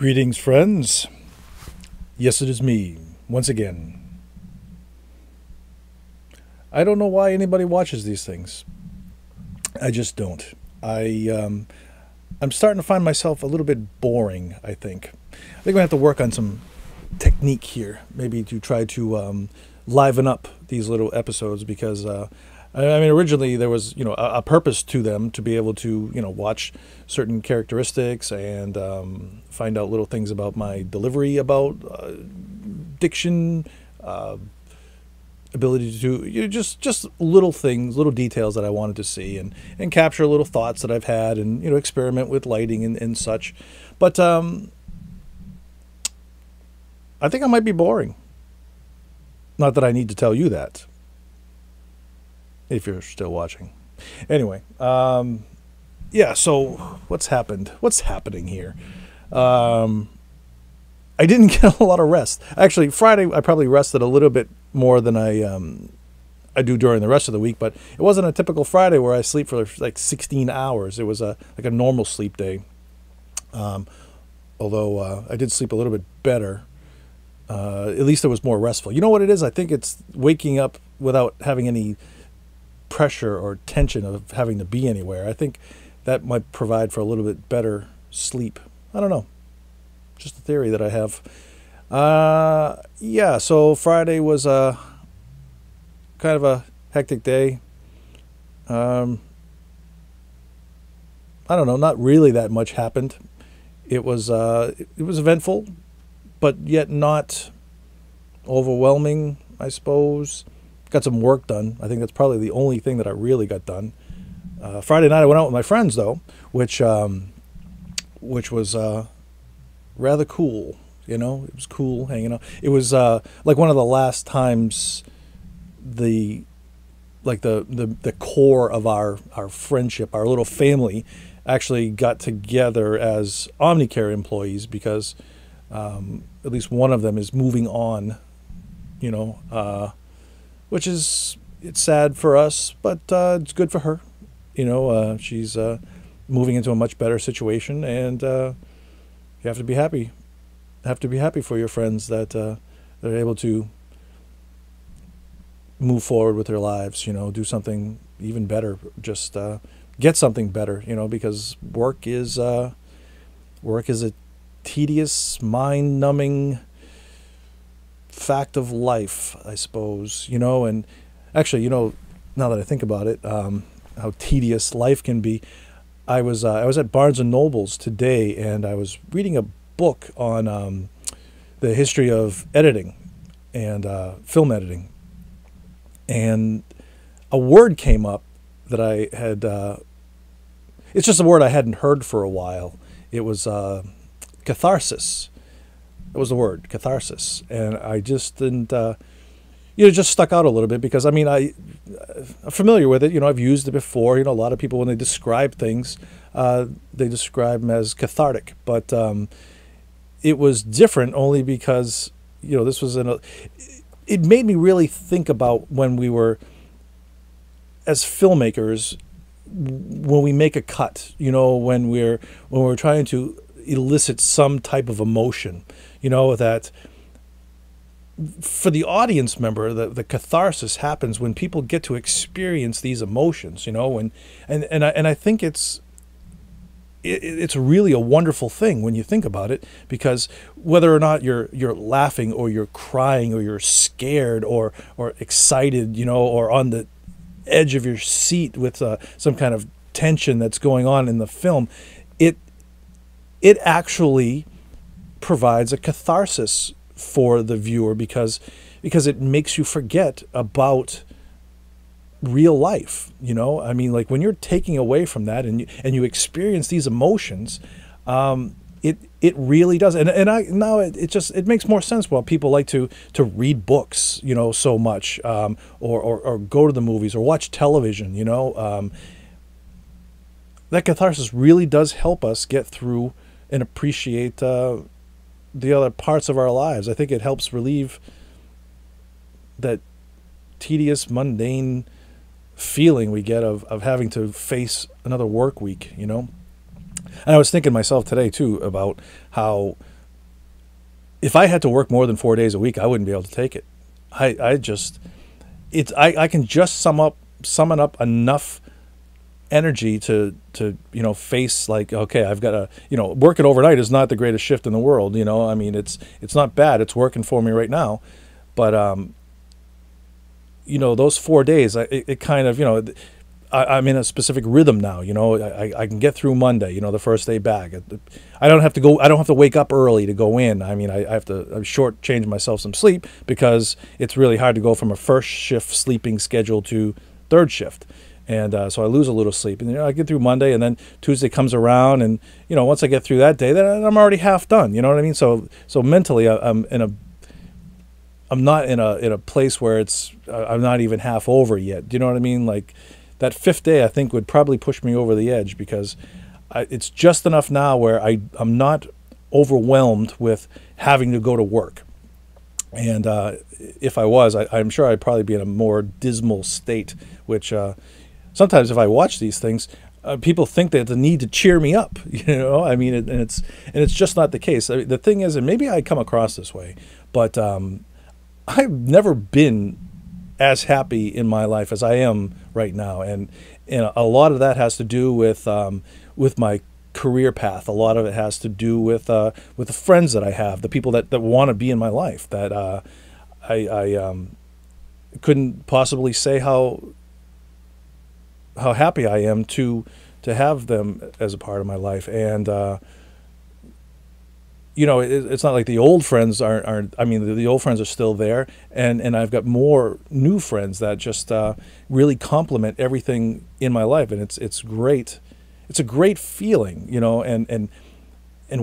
Greetings, friends. Yes, it is me, once again. I don't know why anybody watches these things. I just don't. I'm starting to find myself a little bit boring, I think. I think I'm going to have to work on some technique here, maybe to try to liven up these little episodes, because I mean, originally there was, a purpose to them, to be able to, watch certain characteristics and find out little things about my delivery, about diction, ability to do, just little things, little details that I wanted to see, and capture little thoughts that I've had, and, experiment with lighting and such. But I think I might be boring. Not that I need to tell you that, if you're still watching. Anyway, yeah, so what's happened? What's happening here? I didn't get a lot of rest. Actually, Friday I probably rested a little bit more than I do during the rest of the week, but it wasn't a typical Friday where I sleep for like 16 hours. It was like a normal sleep day. Although I did sleep a little bit better. At least it was more restful. You know what it is? I think it's waking up without having any pressure or tension of having to be anywhere. I think that might provide for a little bit better sleep. I don't know. Just a theory that I have. Yeah, so Friday was kind of a hectic day. I don't know, not really that much happened. It was eventful, but yet not overwhelming, I suppose. Got some work done. I think that's probably the only thing that I really got done. Friday night I went out with my friends, though, which was rather cool. It was cool hanging out. It was like one of the last times the core of our friendship, our little family, actually got together as omnicare employees, because at least one of them is moving on, which is, it's sad for us, but it's good for her. She's moving into a much better situation, and you have to be happy. Have to be happy for your friends that they're able to move forward with their lives, do something even better, just get something better, because work is a tedious, mind-numbing fact of life, I suppose, and actually, now that I think about it, how tedious life can be. I was at Barnes and Noble's today, and I was reading a book on the history of editing and film editing, and a word came up that I had, it's just a word I hadn't heard for a while. It was catharsis. It was the word, catharsis, and I just didn't, it just stuck out a little bit, because, I mean, I'm familiar with it, I've used it before. A lot of people, when they describe things, they describe them as cathartic, but it was different only because, this was it made me really think about when we were, as filmmakers, when we make a cut, when we're trying to elicit some type of emotion, that for the audience member, the catharsis happens when people get to experience these emotions, and I think it's really a wonderful thing when you think about it, because whether or not you're laughing, or you're crying, or you're scared, or excited, or on the edge of your seat with some kind of tension that's going on in the film, it actually provides a catharsis for the viewer, because it makes you forget about real life. I mean, like, when you're taking away from that, and you experience these emotions, it really does. And now it makes more sense why people like to read books, so much, or go to the movies, or watch television. That catharsis really does help us get through and appreciate the other parts of our lives. I think it helps relieve that tedious, mundane feeling we get of having to face another work week, And I was thinking myself today, too, about how if I had to work more than 4 days a week, I wouldn't be able to take it. I can just summon up enough energy to face, like, okay, I've got to, working overnight is not the greatest shift in the world. I mean, it's not bad. It's working for me right now. But, those 4 days, it kind of, I'm in a specific rhythm now. I can get through Monday, the first day back. I don't have to wake up early to go in. I mean, I have to shortchange myself some sleep, because it's really hard to go from a first shift sleeping schedule to third shift. And so I lose a little sleep, and I get through Monday, and then Tuesday comes around, and once I get through that day, then I'm already half done. You know what I mean? So mentally, I'm not in a place where I'm not even half over yet. Do you know what I mean? Like, that fifth day, I think, would probably push me over the edge, because it's just enough now where I'm not overwhelmed with having to go to work. And if I was, I'm sure I'd probably be in a more dismal state, which sometimes if I watch these things, people think they have the need to cheer me up. I mean, and it's just not the case. I mean, the thing is, and maybe I come across this way, but I've never been as happy in my life as I am right now, and a lot of that has to do with my career path. A lot of it has to do with the friends that I have, the people that want to be in my life. That I couldn't possibly say how happy I am to have them as a part of my life. And it's not like the old friends aren't. I mean, the old friends are still there, and I've got more new friends that just really complement everything in my life, and it's great. It's a great feeling, and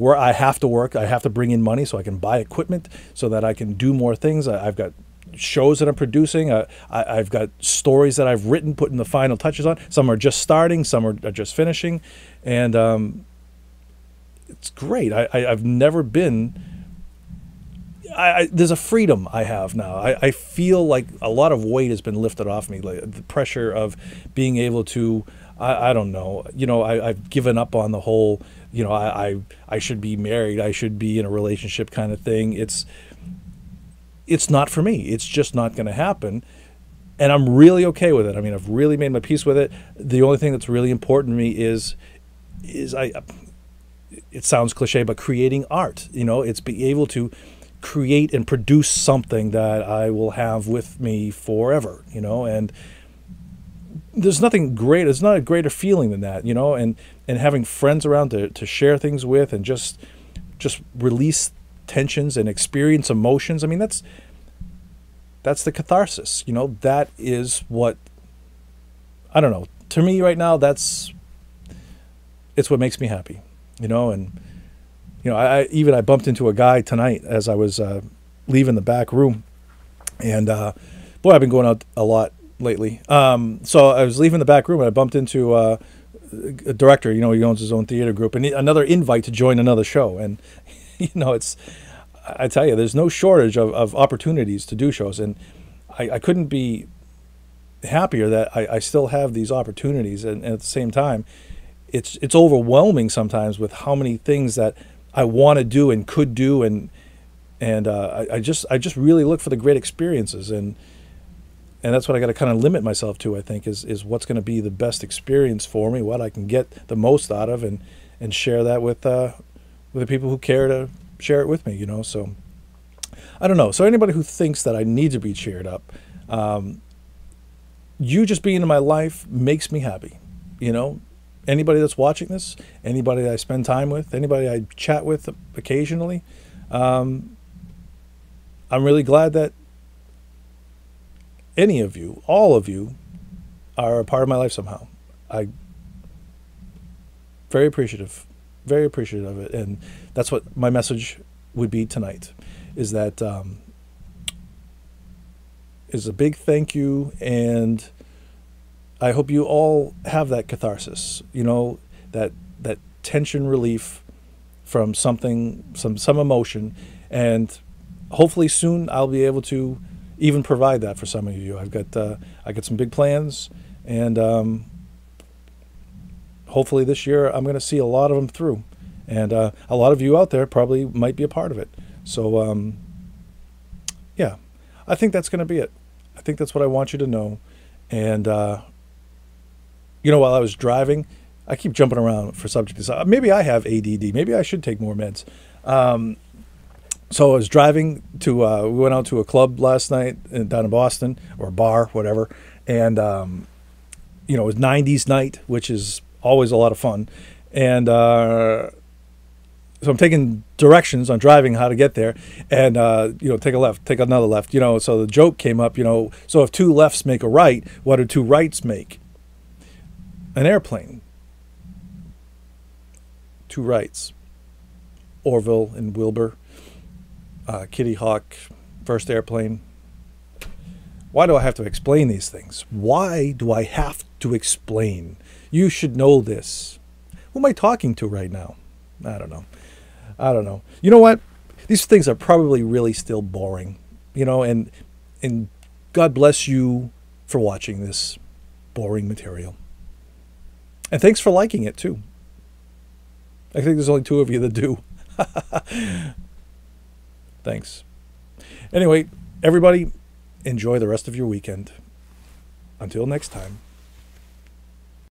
where I have to work, I have to bring in money so I can buy equipment so that I can do more things. I've got shows that I'm producing. I've got stories that I've written, putting the final touches on. Some are just starting, some are just finishing, and it's great. I've never been. There's a freedom I have now. I feel like a lot of weight has been lifted off me. Like the pressure of being able to. I don't know. I've given up on the whole. I should be married. I should be in a relationship kind of thing. It's not for me. It's just not going to happen. And I'm really okay with it. I mean, I've really made my peace with it. The only thing that's really important to me is it sounds cliche, but creating art. It's being able to create and produce something that I will have with me forever. And there's nothing great. There's not a greater feeling than that. And having friends around to share things with, and just release tensions and experience emotions. I mean, that's the catharsis. That is what, I don't know. To me right now, it's what makes me happy. And I bumped into a guy tonight as I was leaving the back room, and boy, I've been going out a lot lately. So I was leaving the back room, and I bumped into a director. He owns his own theater group, and another invite to join another show. And I tell you, there's no shortage of opportunities to do shows, and I couldn't be happier that I still have these opportunities. And at the same time, it's overwhelming sometimes with how many things that I want to do and could do, and I just really look for the great experiences, and that's what I got to kind of limit myself to. I think is what's going to be the best experience for me, what I can get the most out of, and share that with the people who care to share it with me. So I don't know. So anybody who thinks that I need to be cheered up, you just being in my life makes me happy. Anybody that's watching this, anybody that I spend time with, anybody I chat with occasionally, I'm really glad that any of you, all of you, are a part of my life somehow. I'm very appreciative of it, and that's what my message would be tonight, is that is a big thank you, and I hope you all have that catharsis, that tension relief from something, some emotion, and hopefully soon I'll be able to even provide that for some of you. I got some big plans, and hopefully this year I'm going to see a lot of them through, and a lot of you out there probably might be a part of it. So, yeah, I think that's going to be it. I think that's what I want you to know. And, while I was driving, I keep jumping around for subjects. Maybe I have ADD. Maybe I should take more meds. So I was driving to, we went out to a club last night down in Boston, or a bar, whatever. And, it was 90s night, which is always a lot of fun. And so I'm taking directions on driving how to get there. And, take a left, take another left. So the joke came up, so if two lefts make a right, what do two rights make? An airplane. Two rights. Orville and Wilbur. Kitty Hawk, first airplane. Why do I have to explain these things? Why do I have to explain? You should know this. Who am I talking to right now? I don't know. You know what? These things are probably really still boring. And God bless you for watching this boring material. And thanks for liking it too. I think there's only 2 of you that do. Thanks. Anyway, everybody, enjoy the rest of your weekend. Until next time.